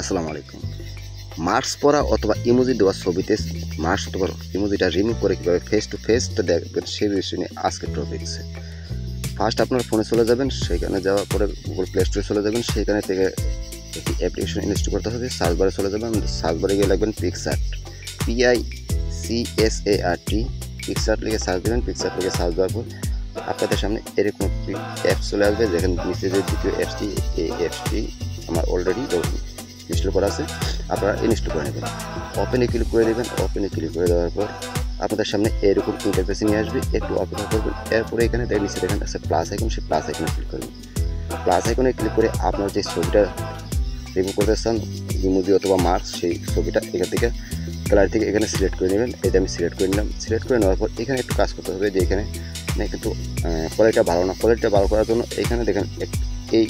আসসালামু আলাইকুম। মার্কস পড়া অথবা ইমোজি দেওয়া ছবিতে মার্কস অথবা ইমোজিটা রিমুভ করে কীভাবে ফেস টু ফেসটা দেখবেন সেই বিষয় নিয়ে আজকের টপিকসে। ফার্স্ট আপনার ফোনে চলে যাবেন, সেখানে যাওয়ার পরে গুগল প্লে স্টোরে চলে যাবেন, সেখানে থেকে একটি অ্যাপ্লিকেশন ইনস্টল করতে হবে। সার্চ বারে চলে যাবেন, সার্চ বারে গিয়ে লাগবেন পিক্সআর্ট, PICSART, পিক্সআর্ট লিখে সার্চ দেবেন। পিক্সআর্ট লিখে সার্চ দেওয়ার পর আপনাদের সামনে এরকম একটি অ্যাপস চলে আসবে, যেখানে নিচে যে দ্বিতীয় অ্যাপসটি, এই অ্যাপসটি আমার অলরেডি ইনস্টল করা আছে, আপনারা ইনস্টল করে নেবেন। ওপেনে ক্লিক করে দেবেন। ওপেনে ক্লিক করে দেওয়ার পর আপনাদের সামনে এরকম ইন্টারফেসে নিয়ে আসবে, একটু অপেক্ষা করবেন। এরপরে এখানে নিচে দেখেন আছে প্লাস আইকন, সেই প্লাস আইকনে ক্লিক করবেন। প্লাস আইকনে ক্লিক করে আপনার যে ছবিটা রিমুভ করতে চান, ইমোজি অথবা মার্কস, সেই ছবিটা এখান থেকে গ্যালারি থেকে এখানে সিলেক্ট করে নেবেন। এটা আমি সিলেক্ট করে নিলাম। সিলেক্ট করে নেওয়ার পর এখানে একটু কাজ করতে হবে, যে এখানে কিন্তু কোয়ালিটিটা ভালো না। কোয়ালিটিটা ভালো করার জন্য এখানে দেখেন এই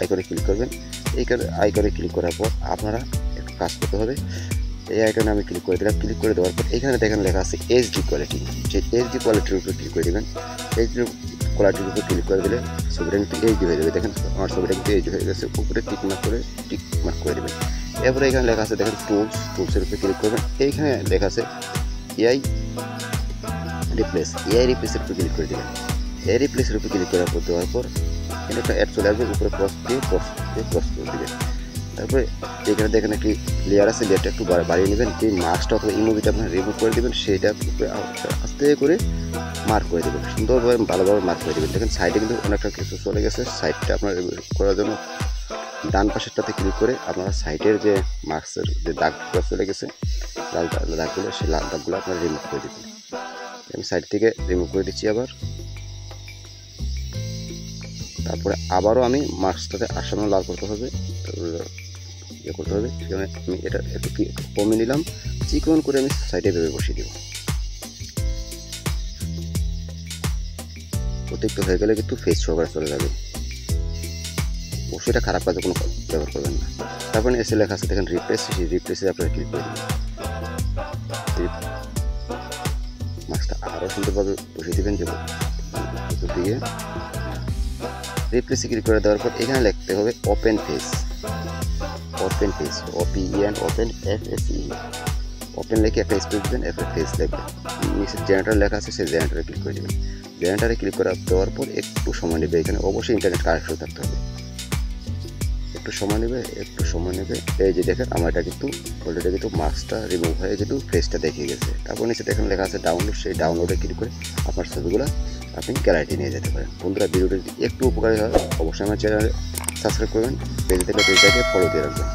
আইকনে ক্লিক করবেন। এই আইকনে ক্লিক করার পর আপনারা একটু কাজ করতে হবে। এই আইকনে আমি ক্লিক করে দিলাম। ক্লিক করে দেওয়ার পর এখানে দেখেন লেখা আছে HD কোয়ালিটি, সেই HD কোয়ালিটির উপরে ক্লিক করে দেবেন। HD কোয়ালিটির উপরে ক্লিক করে দিলে ছবিটা কিন্তু HD হয়ে যাবে। দেখেন আমার ছবিটা কিন্তু HD হয়ে গেছে। উপরে টিক মার্ক করে দেবেন। এরপরে এখানে লেখা আছে দেখেন টুলসের উপরে ক্লিক করবেন। এইখানে লেখা আছে AI রিপ্লেসের উপরে ক্লিক করে দেবেন। AI রিপ্লেসের উপরে ক্লিক করার পর দেওয়ার পর এখানে একটা অ্যাড চলে আসবে, উপরে ক্রস করে দেবেন। তারপরে এখানে দেখেন একটি লেয়ার আছে, লেয়ারটা একটু বাড়িয়ে নেবেন। যে মার্কসটা অথবা ইমোজিটা আপনার রিমুভ করে দেবেন, সেইটা আস্তে করে মার্ক করে দেবেন, সুন্দরভাবে ভালোভাবে মার্ক করে দেবেন। দেখেন সাইডে কিন্তু অনেকটা কিছু চলে গেছে। সাইডটা আপনার করার জন্য ডান পাশেরটাতে ক্লিক করে আপনারা সাইডের যে মার্কসের যে দাগগুলো চলে গেছে, লাল দাগগুলো, সেই লাল দাগগুলো আপনারা রিমুভ করে দেবেন। আমি সাইড থেকে রিমুভ করে দিচ্ছি আবার। তারপরে আবারও আমি মার্কসটাতে আসানো লাল করতে হবে, ইয়ে করতে হবে। সেখানে আমি এটা একটু কমে নিলাম, চিকন করে আমি সাইডে ভেবে বসিয়ে দেব। অতিরিক্ত হয়ে গেলে কিন্তু ফেস সহকারে চলে যাবে, সেটা খারাপ কাজে কোনো ব্যবহার করবেন না। তারপরে এসে লেখা আছে দেখেন রিপ্লেস, সেই রিপ্লেসে আপনারা ক্লিক করে দেবেন। মার্কসটা আরও সুন্দরভাবে বসিয়ে দেবেন, যে দিয়ে রিপ্লেসে ক্লিক করে দেওয়ার পর এখানে লিখতে হবে open face, OPEN, open FACE, open লিখে একটা স্পেস দেবেন, এরপর ফেস লিখবেন। নিচে জেনারেটর লেখা আছে, সেই জেনারেটরে ক্লিক করে দেবেন। জেনারেটরে ক্লিক করে দেওয়ার পর একটু সময় নেবে। এখানে অবশ্যই ইন্টারনেট কানেকশন থাকতে হবে। একটু সময় নেবে। এই যে দেখেন আমার এটা কিন্তু অলরেডি কিন্তু মার্কসটা রিমুভ হয়ে কিন্তু ফেসটা দেখিয়ে গেছে। তারপর নিচে দেখেন লেখা আছে ডাউনলোড, সেই ডাউনলোডে ক্লিক করে আপনার ছবিগুলো আপনি গ্যালারিতে নিয়ে যেতে পারেন। বন্ধুরা, ভিডিওটি একটু উপকারী হয় অবশ্যই আমার চ্যানেলে সাবস্ক্রাইব করবেন, পেজটাকে ফলো দিয়ে রাখবেন।